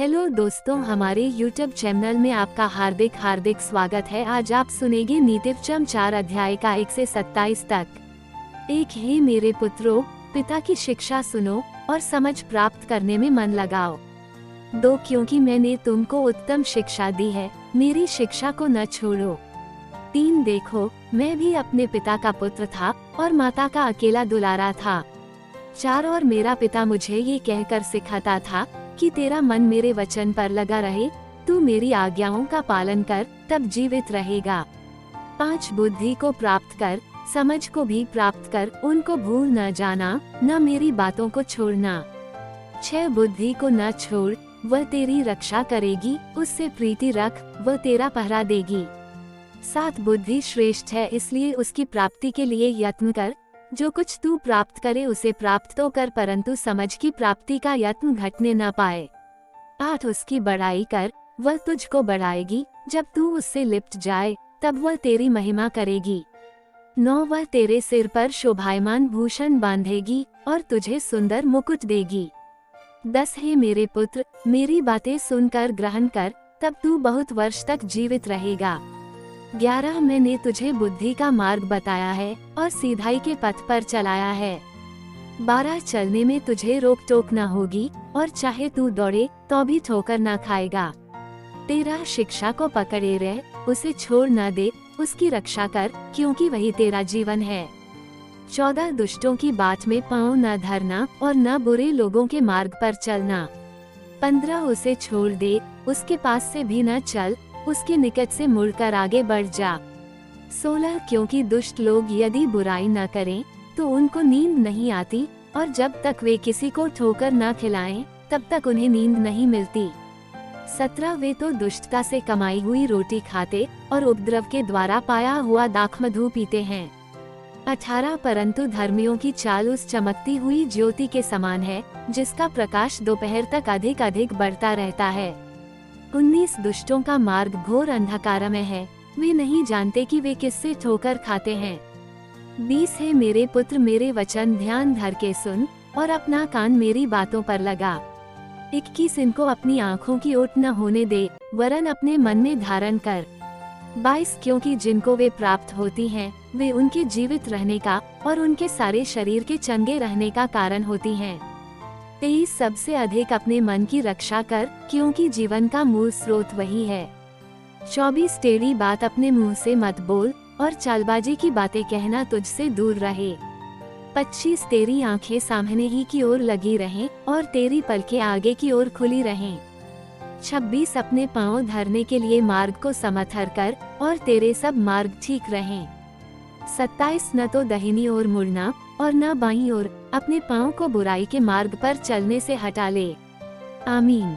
Hello दोस्तों, हमारे YouTube channel में आपका हार्दिक हार्दिक स्वागत है। आज आप सुनेंगे नीतिवचन 4 अध्याय का 1 से 27 तक। एक हे मेरे पुत्रों, पिता की शिक्षा सुनो और समझ प्राप्त करने में मन लगाओ। 2 क्योंकि मैंने तुमको उत्तम शिक्षा दी है, मेरी शिक्षा को न छोड़ो। 3 देखो, मैं भी अपने पिता का पुत्र था और माता का अकेला दुलारा था। 4 और मेरा पिता मुझे ये कहकर सिखाता था कि तेरा मन मेरे वचन पर लगा रहे, तू मेरी आज्ञाओं का पालन कर, तब जीवित रहेगा। 5 बुद्धि को प्राप्त कर, समझ को भी प्राप्त कर, उनको भूल न जाना, न मेरी बातों को छोड़ना। 6 बुद्धि को न छोड़, वह तेरी रक्षा करेगी, उससे प्रीति रख, वह तेरा पहरा देगी। 7 बुद्धि श्रेष्ठ है, इसलिए उसकी प्राप्ति के लिए यत्न कर। जो कुछ तू प्राप्त करे उसे प्राप्त तो कर, परंतु समझ की प्राप्ति का यत्न घटने न पाए। 8 उसकी बड़ाई कर, वह तुझको बढ़ाएगी, जब तू उससे लिप्ट जाए तब वह तेरी महिमा करेगी। 9 वह तेरे सिर पर शोभायमान भूषण बांधेगी और तुझे सुंदर मुकुट देगी। 10 हे मेरे पुत्र, मेरी बातें सुनकर ग्रहण कर, तब तू बहुत वर्ष तक जीवित रहेगा। 11 मैंने तुझे बुद्धि का मार्ग बताया है और सीधाई के पथ पर चलाया है। 12 चलने में तुझे रोक टोक न होगी और चाहे तू दौड़े तो भी ठोकर न खाएगा। 13 शिक्षा को पकड़े रह, उसे छोड़ न दे, उसकी रक्षा कर, क्योंकि वही तेरा जीवन है। 14 दुष्टों की बात में पाँव न धरना और न बुरे लोगों के मार्ग पर चलना। 15 उसे छोड़ दे, उसके पास से भी न चल, उसके निकट से मुड़कर आगे बढ़ जा। 16 क्योंकि दुष्ट लोग यदि बुराई न करें तो उनको नींद नहीं आती, और जब तक वे किसी को ठोकर न खिलाएं तब तक उन्हें नींद नहीं मिलती। 17 वे तो दुष्टता से कमाई हुई रोटी खाते और उपद्रव के द्वारा पाया हुआ दाखमधु पीते हैं। 18 परंतु धर्मियों की चाल उस चमकती हुई ज्योति के समान है, जिसका प्रकाश दोपहर तक अधिक अधिक बढ़ता रहता है। 19 दुष्टों का मार्ग घोर अंधकार में है, वे नहीं जानते कि वे किससे ठोकर खाते हैं। 20 है मेरे पुत्र, मेरे वचन ध्यान धर के सुन और अपना कान मेरी बातों पर लगा। 21 इनको अपनी आँखों की ओट न होने दे, वरन अपने मन में धारण कर। 22 क्योंकि जिनको वे प्राप्त होती हैं, वे उनके जीवित रहने का और उनके सारे शरीर के चंगे रहने का कारण होती हैं। 23 सबसे अधिक अपने मन की रक्षा कर, क्योंकि जीवन का मूल स्रोत वही है। 24 टेढ़ी बात अपने मुंह से मत बोल और चालबाजी की बातें कहना तुझसे दूर रहे। 25 तेरी आंखें सामने ही की ओर लगी रहें और तेरी पलकें आगे की ओर खुली रहें। 26 अपने पांव धरने के लिए मार्ग को समथर कर और तेरे सब मार्ग ठीक रहें। 27 न तो दाहिनी ओर मुड़ना और न बाईं ओर, अपने पाँव को बुराई के मार्ग पर चलने से हटा ले। आमीन।